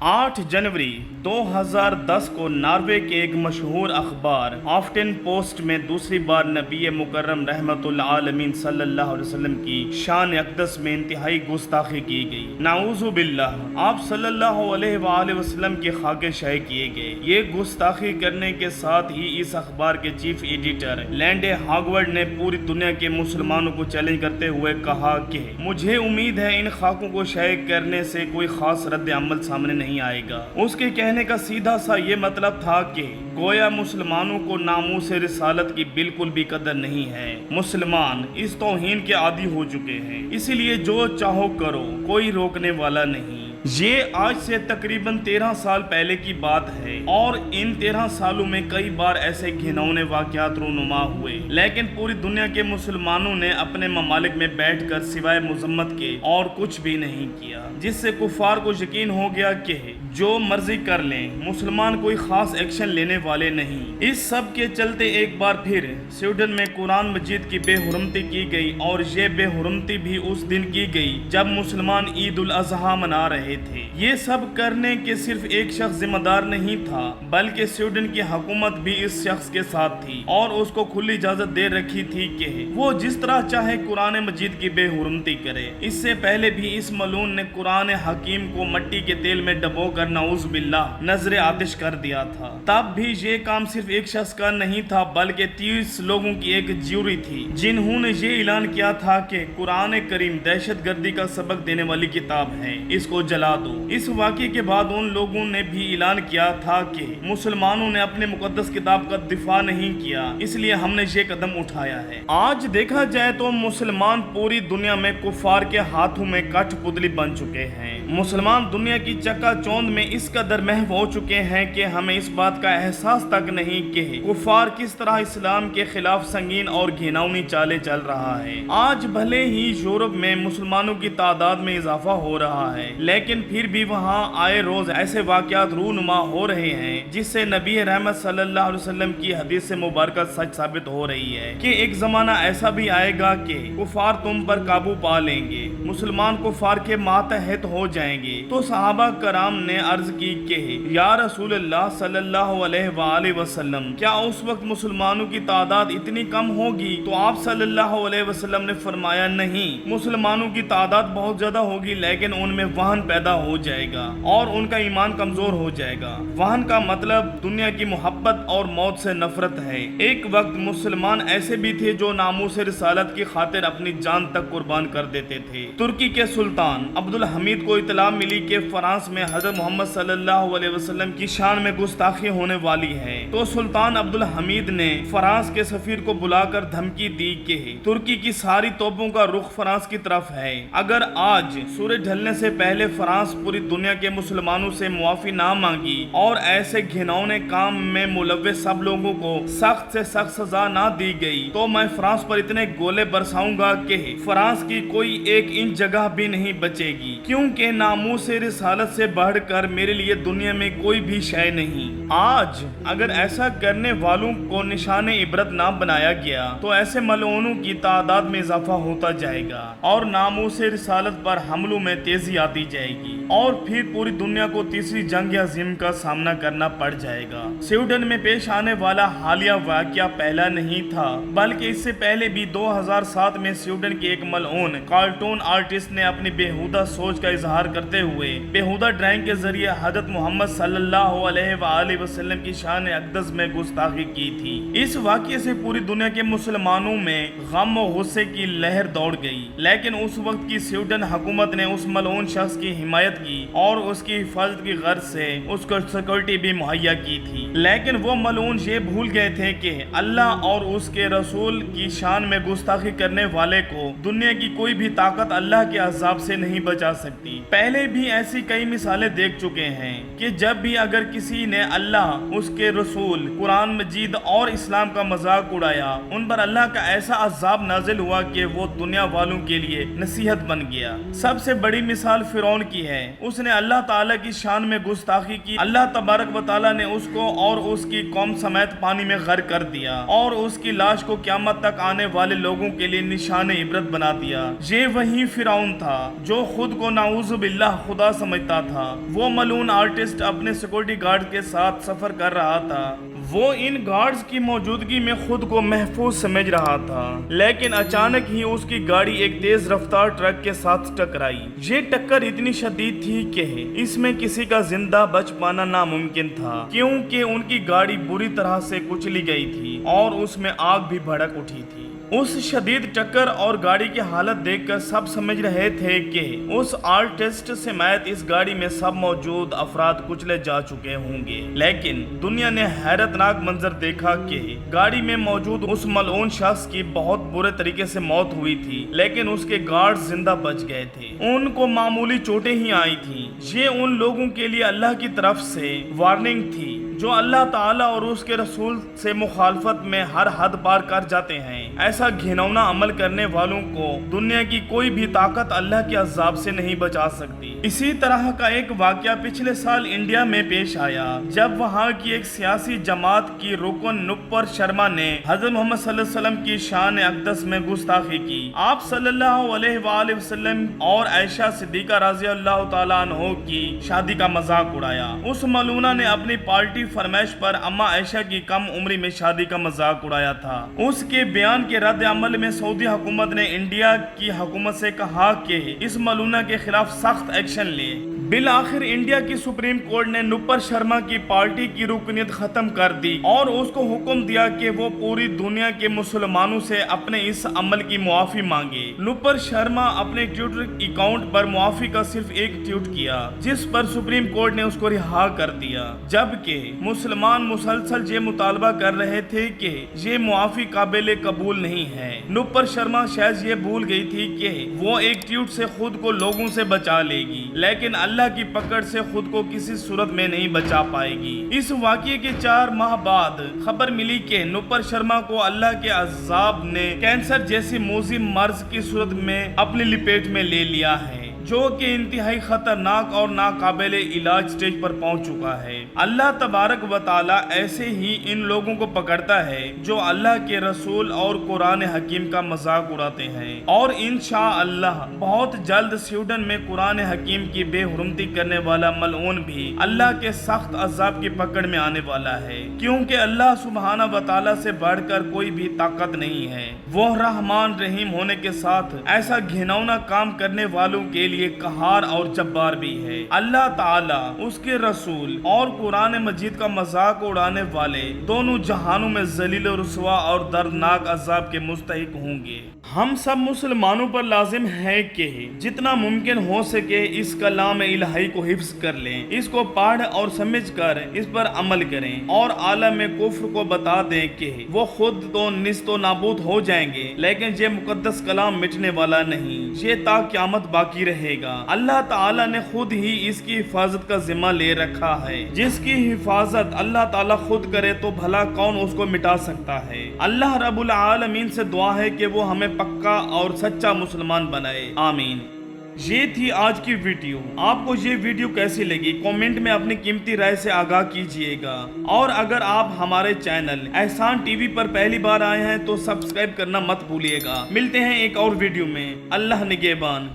8 जनवरी 2010 को नॉर्वे के एक मशहूर अखबार आफ्टन पोस्ट में दूसरी बार नबी मुकर्रम रहमतुल आलमीन सल्लल्लाहु अलैहि वसल्लम की शान अक़दस में इंतहाई गुस्ताखी की गई। नाऊज़ु बिल्लाह, आप सल्लल्लाहु अलैहि वसल्लम के खाके शाही किए गए। ये गुस्ताखी करने के साथ ही इस अखबार के चीफ एडिटर लैंडे हार्वर्ड ने पूरी दुनिया के मुसलमानों को चैलेंज करते हुए कहा कि मुझे उम्मीद है इन खाकों को शाये करने से कोई खास रद्द अमल सामने नहीं आएगा। उसके कहने का सीधा सा ये मतलब था कि गोया मुसलमानों को नामूस रिसालत की बिल्कुल भी कदर नहीं है। मुसलमान इस तौहीन के आदी हो चुके हैं, इसीलिए जो चाहो करो, कोई रोकने वाला नहीं। ये आज से तकरीबन 13 साल पहले की बात है और इन 13 सालों में कई बार ऐसे घिनौने वाक़यात रूनुमा हुए, लेकिन पूरी दुनिया के मुसलमानों ने अपने ममालिक में बैठकर सिवाय मुजम्मत के और कुछ भी नहीं किया, जिससे कुफार को यकीन हो गया कि जो मर्जी कर लें, मुसलमान कोई खास एक्शन लेने वाले नहीं। इस सब के चलते एक बार फिर स्वीडन में कुरान मजीद की बेहुरमती की गई और ये बेहुरमती भी उस दिन की गई जब मुसलमान ईद उल अज़हा मना रहे थे। ये सब करने के सिर्फ एक शख्स जिम्मेदार नहीं था, बल्कि स्वीडन की हुकूमत भी इस शख्स के साथ थी और उसको खुली इजाजत दे रखी थी कि वो जिस तरह चाहे कुरान मजीद की बेहुरमती करे। इससे पहले भी इस मलून ने कुरान हकीम को मट्टी के तेल में डबो कर नाउज़ बिल्लाह नजरे आतिश कर दिया था। तब भी ये काम सिर्फ एक शख्स का नहीं था, बल्कि 30 लोगों की एक ज्यूरी थी जिन्होंने ये ऐलान किया था कि कुरान करीम दहशत गर्दी का सबक देने वाली किताब है, इसको जला दो। इस वाक़े के बाद उन लोगों ने भी ऐलान किया था कि मुसलमानों ने अपने मुकद्दस किताब का दिफा नहीं किया, इसलिए हमने ये कदम उठाया है। आज देखा जाए तो मुसलमान पूरी दुनिया में कुफार के हाथों में कठपुतली बन चुके हैं। मुसलमान दुनिया की चकाचौंध में इस कदर महव हो चुके हैं कि हमें इस बात का एहसास तक नहीं कि कुफार किस तरह इस्लाम के खिलाफ संगीन और घिनौनी चालें चल रहा है। आज भले ही यूरोप में मुसलमानों की तादाद में इजाफा हो रहा है, लेकिन फिर भी वहाँ आए रोज ऐसे वाक़यात रूनुमा हो रहे हैं जिससे नबी रहमत सल्लल्लाहु अलैहि वसल्लम की हदीस से मुबारक सच साबित हो रही है कि एक जमाना ऐसा भी आएगा कि कुफार तुम पर काबू पा लेंगे, मुसलमान कुफार के मातहत हो जाएंगे। तो सहाबा कराम ने अर्ज की कि या रसूल अल्लाह सल्लल्लाहु अलैहि वसल्लम, क्या उस वक्त मुसलमानों की तादाद इतनी कम होगी? तो आप सल्लल्लाहु अलैहि वसल्लम ने फरमाया, नहीं, मुसलमानों की तादाद बहुत ज्यादा होगी, लेकिन उनमें वहन पैदा हो जाएगा और उनका ईमान कमजोर हो जाएगा। वहन का मतलब दुनिया की मोहब्बत और मौत से नफरत है। एक वक्त मुसलमान ऐसे भी थे जो नामूस रिसालत की खातिर अपनी जान तक कुर्बान कर देते थे। तुर्की के सुल्तान अब्दुल हमीद को इतला मिली कि फ्रांस में हजरत मोहम्मद सल्लल्लाहु अलैहि वसल्लम की शान में गुस्ताखी होने वाली है। तो सुल्तान अब्दुल हमीद ने फ्रांस के सफीर को बुलाकर धमकी दी कि तुर्की की सारी तोपों का रुख फ्रांस की तरफ है। अगर आज सूरज ढलने से पहले फ्रांस पूरी दुनिया के मुसलमानों से मुआफी ना मांगी और ऐसे घिनौने काम में मुलव्वस सब लोगों को सख्त से सख्त सजा ना दी गई, तो मैं फ्रांस पर इतने गोले बरसाऊंगा कि फ्रांस की कोई एक इंच जगह भी नहीं बचेगी, क्योंकि नामूस रिसालत से बढ़कर मेरे लिए दुनिया में कोई भी शय नहीं। आज अगर ऐसा करने वालों को निशाने इबरत ना बनाया गया तो ऐसे मलऊनों की तादाद में इजाफा होता जाएगा और नामूस रिसालत पर हमलों में तेजी आती जाएगी और फिर पूरी दुनिया को तीसरी जंग अज़ीम का सामना करना पड़ जाएगा। स्वीडन में पेश आने वाला हालिया वाक़या पहला नहीं था, बल्कि इससे पहले भी 2007 में स्वीडन के एक मलऊन कार्टून आर्टिस्ट ने अपनी बेहुदा सोच का इजहार करते हुए बेहुदा ड्राइंग के जरिए हजरत मोहम्मद सल्लल्लाहु अलैहि वसल्लम की शान अक़दस में गुस्ताखी की थी। इस वाक़ये से पूरी दुनिया के मुसलमानों में गम और गुस्से की लहर दौड़ गई, लेकिन उस वक्त की स्वीडन हुकूमत ने उस मलऊन शख्स की हिमायत की और उसकी हिफाजत की गर्ज से उसको सिक्योरिटी भी मुहैया की थी। लेकिन वो मलऊन ये भूल गए थे कि अल्लाह और उसके रसूल की शान में गुस्ताखी करने वाले को दुनिया की कोई भी ताकत अल्लाह के अज़ाब से नहीं बचा सकती। पहले भी ऐसी कई मिसालें देख चुके हैं कि जब भी अगर किसी ने अल्लाह, उसके रसूल, कुरान मजीद और इस्लाम का मजाक उड़ाया, उन पर अल्लाह का ऐसा अज़ाब नाजिल हुआ कि वो दुनिया वालों के लिए नसीहत बन गया। सबसे बड़ी मिसाल फिरौन की है। उसने अल्लाह ताला की शान में गुस्ताखी की। अल्लाह तबारक व ताला ने उसको और उसकी कौम समेत पानी में गर्क कर दिया और उसकी लाश को क़यामत तक आने वाले लोगों के लिए निशान इबरत बना दिया। ये वही फिरौन था जो खुद को नाउज़ु बिल्लाह खुदा समझता था। वो मलून आर्टिस्ट अपने सिक्योरिटी गार्ड के साथ सफर कर रहा था। वो इन गार्ड्स की मौजूदगी में खुद को महफूज समझ रहा था, लेकिन अचानक ही उसकी गाड़ी एक तेज रफ्तार ट्रक के साथ टकराई। ये टक्कर इतनी शदीद थी कि इसमें किसी का जिंदा बच पाना नामुमकिन था, क्योंकि उनकी गाड़ी बुरी तरह से कुचली गई थी और उसमें आग भी भड़क उठी थी। उस शदीद टक्कर और गाड़ी की हालत देखकर सब समझ रहे थे कि उस आर्टिस्ट समेत इस गाड़ी में सब मौजूद अफराद कुचले जा चुके होंगे। लेकिन दुनिया ने हैरतनाक मंजर देखा कि गाड़ी में मौजूद उस मलऊन शख्स की बहुत बुरे तरीके से मौत हुई थी, लेकिन उसके गार्ड्स जिंदा बच गए थे। उनको मामूली चोटें ही आई थी। ये उन लोगों के लिए अल्लाह की तरफ से वार्निंग थी जो अल्लाह ताला और उसके रसूल से मुखालफत में हर हद पार कर जाते हैं। ऐसा घिनौना अमल करने वालों को दुनिया की कोई भी ताकत अल्लाह के अज़ाब से नहीं बचा सकती। इसी तरह का एक वाक़या पिछले साल इंडिया में पेश आया, जब वहाँ की एक सियासी जमात की रुकन नुप्पर शर्मा ने हज़रत मोहम्मद सल्लल्लाहु अलैहि वसल्लम की शान अक़दस में गुस्ताखी की। आप सल्लल्लाहु अलैहि वसल्लम और आयशा सिद्दीक़ा रज़ियल्लाहु ताला अन्हा की शादी का मजाक उड़ाया। उस मलूना ने अपनी पार्टी फरमाइश पर अम्मा आयशा की कम उम्री में शादी का मजाक उड़ाया था। उसके बयान के रद्द अमल में सऊदी हुकूमत ने इंडिया की हुकूमत से कहा कि इस मलूना के खिलाफ सख्त एक्शन ले। बिल आखिर इंडिया की सुप्रीम कोर्ट ने नुप्पर शर्मा की पार्टी की रुकनीत खत्म कर दी और उसको हुक्म दिया कि वो पूरी दुनिया के मुसलमानों से अपने इस अमल की मुआफी मांगे। नुप्पर शर्मा अपने ट्विटर अकाउंट पर मुआफी का सिर्फ एक ट्वीट किया, जिस पर सुप्रीम कोर्ट ने उसको रिहा कर दिया, जबकि मुसलमान मुसलसल ये मुतालबा कर रहे थे कि ये मुआफी काबिल कबूल नहीं है। नुप्पर शर्मा शायद ये भूल गई थी कि वो एक ट्वीट से खुद को लोगों से बचा लेगी, लेकिन अल्लाह की पकड़ से खुद को किसी सूरत में नहीं बचा पाएगी। इस वाक़ये के 4 माह बाद खबर मिली कि नुप्पर शर्मा को अल्लाह के अज़ाब ने कैंसर जैसी मोज़िम मर्ज की सूरत में अपनी लिपेट में ले लिया है, जो कि इंतहाई खतरनाक और नाकाबिल इलाज स्टेज पर पहुंच चुका है। अल्लाह तबारक व तआला ऐसे ही इन लोगों को पकड़ता है जो अल्लाह के रसूल और कुरान हकीम का मजाक उड़ाते हैं, और इंशाअल्लाह बहुत जल्द स्वीडन में कुरान हकीम की बेहुरमती करने वाला मलऊन भी अल्लाह के सख्त अजाब की पकड़ में आने वाला है, क्योंकि अल्लाह सुब्हाना व तआला से बढ़कर कोई भी ताकत नहीं है। वो रहमान रहीम होने के साथ ऐसा घिनौना काम करने वालों के लिए कहार और जब्बार भी है। अल्लाह ताला, उसके रसूल और कुरान मजीद का मजाक उड़ाने वाले दोनों जहानों में जलील रुसवा और दर्दनाक अजाब के मुस्तहिक होंगे। हम सब मुसलमानों पर लाजिम है कि जितना मुमकिन हो सके इस कलाम इलाही को हिफ्ज कर लें, इसको पढ़ और समझ कर इस पर अमल करें और आलम कुफ्र को बता दें कि वो खुद तो निस्तो नाबूद हो जाएंगे, लेकिन ये मुकद्दस कलाम मिटने वाला नहीं, ये ता क़यामत बाकी रहेगा। अल्लाह ताला ने खुद ही इसकी हिफाजत का जिम्मा ले रखा है। जिसकी हिफाजत अल्लाह ताला खुद करे तो भला कौन उसको मिटा सकता है। अल्लाह रब्बुल आलमीन से दुआ है कि वो हमें पक्का और सच्चा मुसलमान बनाए, आमीन। ये थी आज की वीडियो। आपको ये वीडियो कैसी लगी कमेंट में अपनी कीमती राय से आगाह कीजिएगा, और अगर आप हमारे चैनल एहसान टीवी पर पहली बार आए हैं तो सब्सक्राइब करना मत भूलिएगा। मिलते हैं एक और वीडियो में। अल्लाह निगहबान।